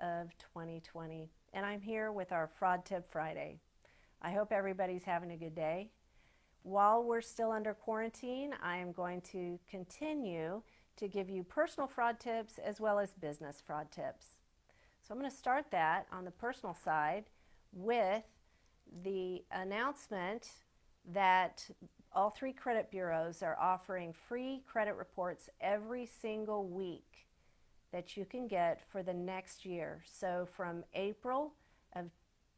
of 2020, and I'm here with our Fraud Tip Friday. I hope everybody's having a good day. While we're still under quarantine, I am going to continue to give you personal fraud tips as well as business fraud tips. So I'm going to start that on the personal side with the announcement that all three credit bureaus are offering free credit reports every single week that you can get for the next year. So from April of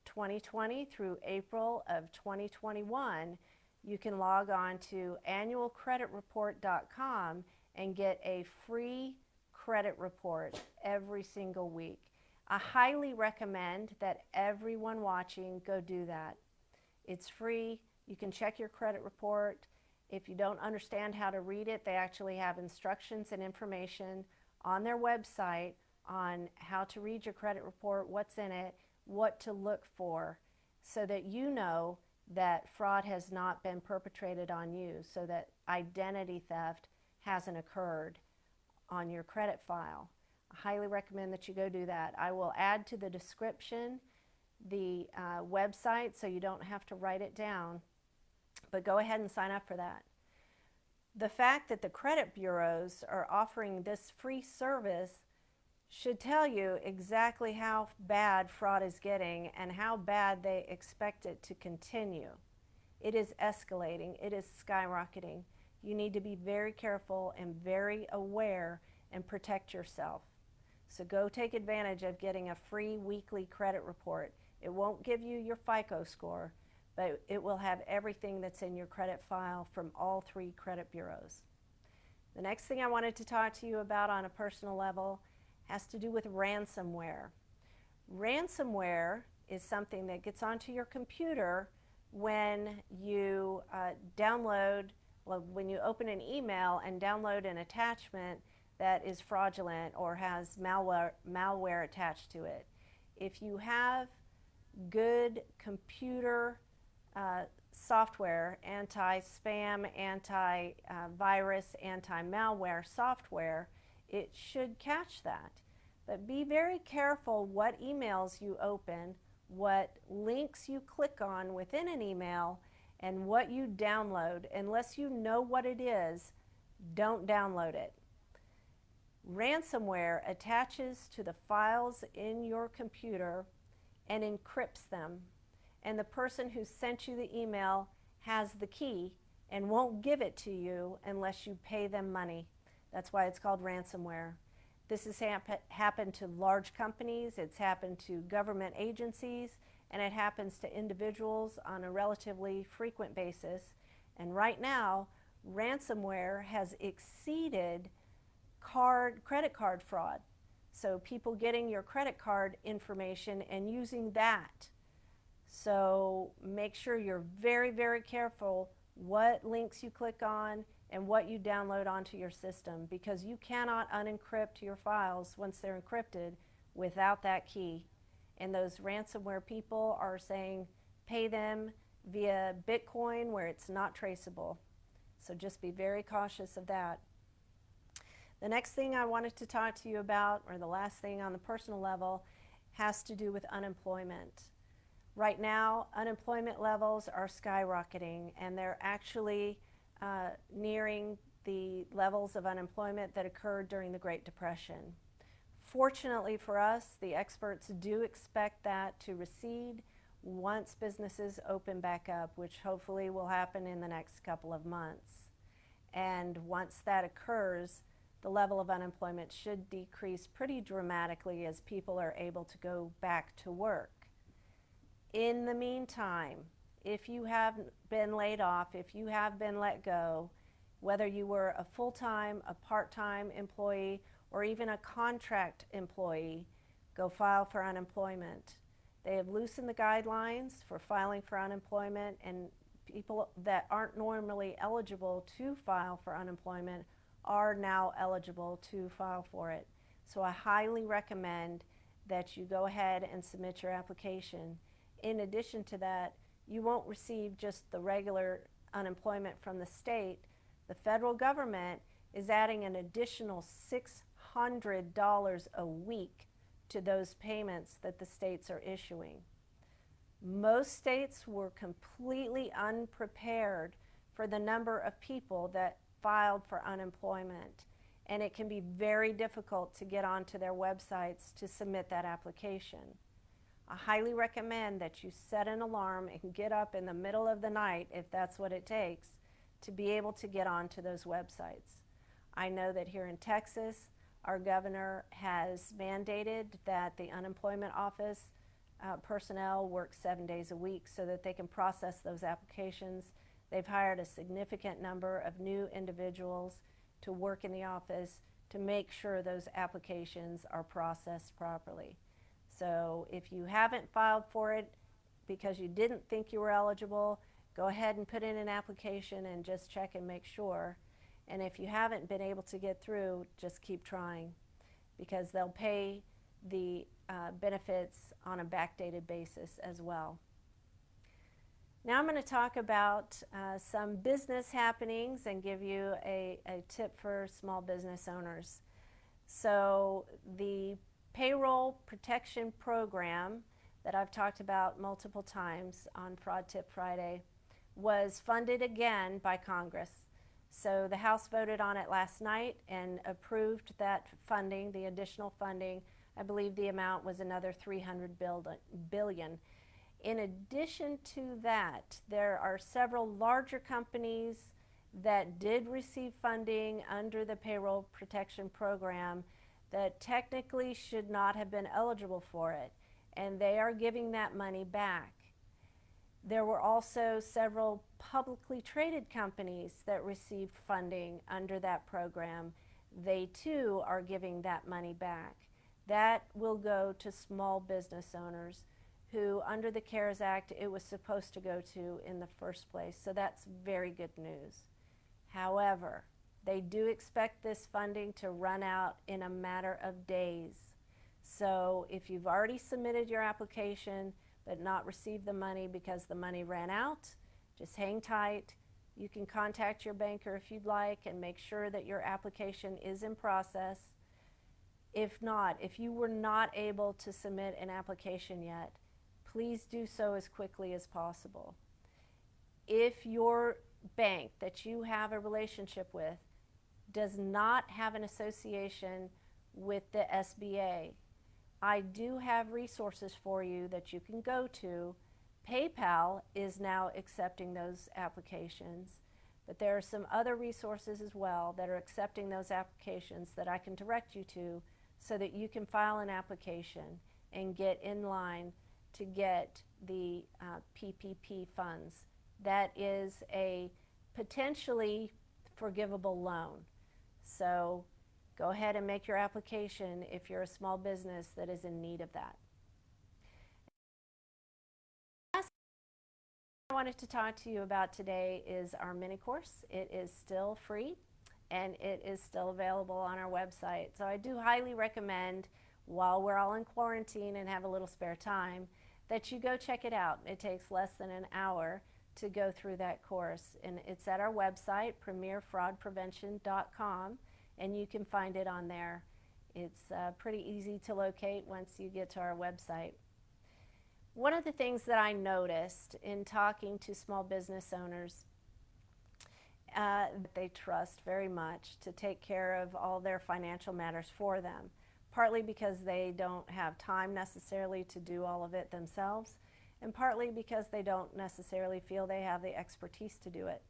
2020 through April of 2021, you can log on to annualcreditreport.com and get a free credit report every single week. I highly recommend that everyone watching go do that. It's free. You can check your credit report. If you don't understand how to read it, they actually have instructions and information on their website on how to read your credit report, what's in it, what to look for, so that you know that fraud has not been perpetrated on you, so that identity theft hasn't occurred on your credit file. I highly recommend that you go do that. I will add to the description the website so you don't have to write it down, but go ahead and sign up for that. The fact that the credit bureaus are offering this free service should tell you exactly how bad fraud is getting and how bad they expect it to continue. It is escalating. It is skyrocketing. You need to be very careful and very aware and protect yourself. So go take advantage of getting a free weekly credit report. It won't give you your FICO score, but it will have everything that's in your credit file from all three credit bureaus. The next thing I wanted to talk to you about on a personal level has to do with ransomware. Ransomware is something that gets onto your computer when you when you open an email and download an attachment that is fraudulent or has malware attached to it. If you have good computer software, anti-spam, anti-virus, anti-malware software, it should catch that. But be very careful what emails you open, what links you click on within an email, and what you download. Unless you know what it is, don't download it. Ransomware attaches to the files in your computer and encrypts them. And the person who sent you the email has the key and won't give it to you unless you pay them money. That's why it's called ransomware. This has happened to large companies, it's happened to government agencies, and it happens to individuals on a relatively frequent basis. And right now, ransomware has exceeded credit card fraud. So people getting your credit card information and using that. So make sure you're very, very careful what links you click on and what you download onto your system, because you cannot unencrypt your files once they're encrypted without that key. And those ransomware people are saying pay them via Bitcoin where it's not traceable. So just be very cautious of that. The next thing I wanted to talk to you about, or the last thing on the personal level, has to do with unemployment. Right now, unemployment levels are skyrocketing, and they're actually nearing the levels of unemployment that occurred during the Great Depression. Fortunately for us, the experts do expect that to recede once businesses open back up, which hopefully will happen in the next couple of months. And once that occurs, the level of unemployment should decrease pretty dramatically as people are able to go back to work. In the meantime, if you have been laid off, if you have been let go, whether you were a full-time, a part-time employee, or even a contract employee, go file for unemployment. They have loosened the guidelines for filing for unemployment, and people that aren't normally eligible to file for unemployment are now eligible to file for it. So I highly recommend that you go ahead and submit your application. In addition to that, you won't receive just the regular unemployment from the state. The federal government is adding an additional $600 a week to those payments that the states are issuing. Most states were completely unprepared for the number of people that filed for unemployment, and it can be very difficult to get onto their websites to submit that application. I highly recommend that you set an alarm and get up in the middle of the night, if that's what it takes, to be able to get onto those websites. I know that here in Texas, our governor has mandated that the unemployment office personnel work 7 days a week so that they can process those applications. They've hired a significant number of new individuals to work in the office to make sure those applications are processed properly. So if you haven't filed for it because you didn't think you were eligible, go ahead and put in an application and just check and make sure. And if you haven't been able to get through, just keep trying, because they'll pay the benefits on a backdated basis as well. Now I'm going to talk about some business happenings and give you a tip for small business owners. So the Payroll Protection Program that I've talked about multiple times on Fraud Tip Friday was funded again by Congress. So the House voted on it last night and approved that funding, the additional funding. I believe the amount was another $300 billion. In addition to that, there are several larger companies that did receive funding under the Payroll Protection Program that technically should not have been eligible for it, and they are giving that money back. There were also several publicly traded companies that received funding under that program. They too are giving that money back. That will go to small business owners who, under the CARES Act, it was supposed to go to in the first place. So that's very good news. However, they do expect this funding to run out in a matter of days. So if you've already submitted your application but not received the money because the money ran out, just hang tight. You can contact your banker if you'd like and make sure that your application is in process. If not, if you were not able to submit an application yet, please do so as quickly as possible. If your bank that you have a relationship with does not have an association with the SBA, I do have resources for you that you can go to. PayPal is now accepting those applications, but there are some other resources as well that are accepting those applications that I can direct you to so that you can file an application and get in line to get the PPP funds. That is a potentially forgivable loan. So go ahead and make your application if you're a small business that is in need of that. Last thing I wanted to talk to you about today is our MiniCourse. It is still free and it is still available on our website. So I do highly recommend, while we're all in quarantine and have a little spare time, that you go check it out. It takes less than an hour to go through that course, and it's at our website, premierfraudprevention.com, and you can find it on there. It's pretty easy to locate once you get to our website. One of the things that I noticed in talking to small business owners that they trust very much to take care of all their financial matters for them, partly because they don't have time necessarily to do all of it themselves, and partly because they don't necessarily feel they have the expertise to do it.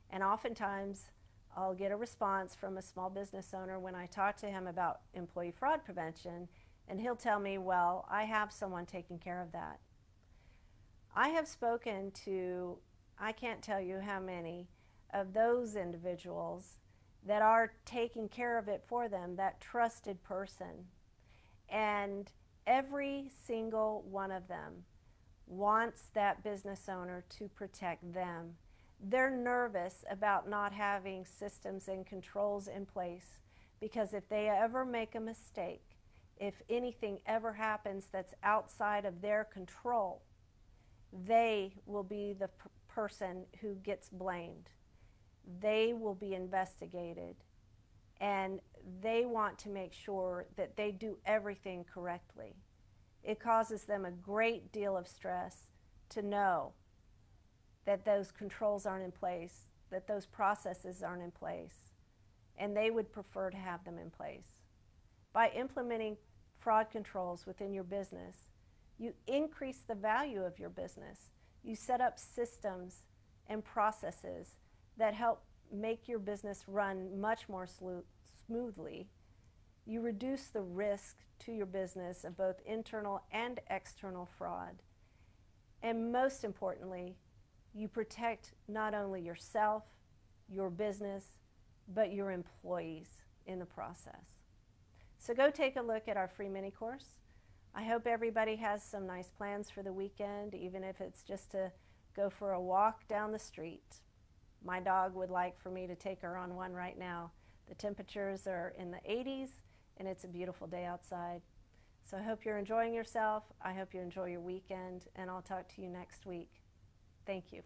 And oftentimes I'll get a response from a small business owner when I talk to him about employee fraud prevention, and he'll tell me, well, I have someone taking care of that. I have spoken to, I can't tell you how many of those individuals that are taking care of it for them, that trusted person. And every single one of them wants that business owner to protect them. They're nervous about not having systems and controls in place, because if they ever make a mistake, if anything ever happens that's outside of their control, they will be the person who gets blamed. They will be investigated, and they want to make sure that they do everything correctly. It causes them a great deal of stress to know that those controls aren't in place, that those processes aren't in place, and they would prefer to have them in place. By implementing fraud controls within your business, you increase the value of your business. You set up systems and processes that help make your business run much more smoothly. You reduce the risk to your business of both internal and external fraud. And most importantly, you protect not only yourself, your business, but your employees in the process. So go take a look at our free mini course. I hope everybody has some nice plans for the weekend, even if it's just to go for a walk down the street. My dog would like for me to take her on one right now. The temperatures are in the 80s and it's a beautiful day outside. So I hope you're enjoying yourself. I hope you enjoy your weekend, and I'll talk to you next week. Thank you.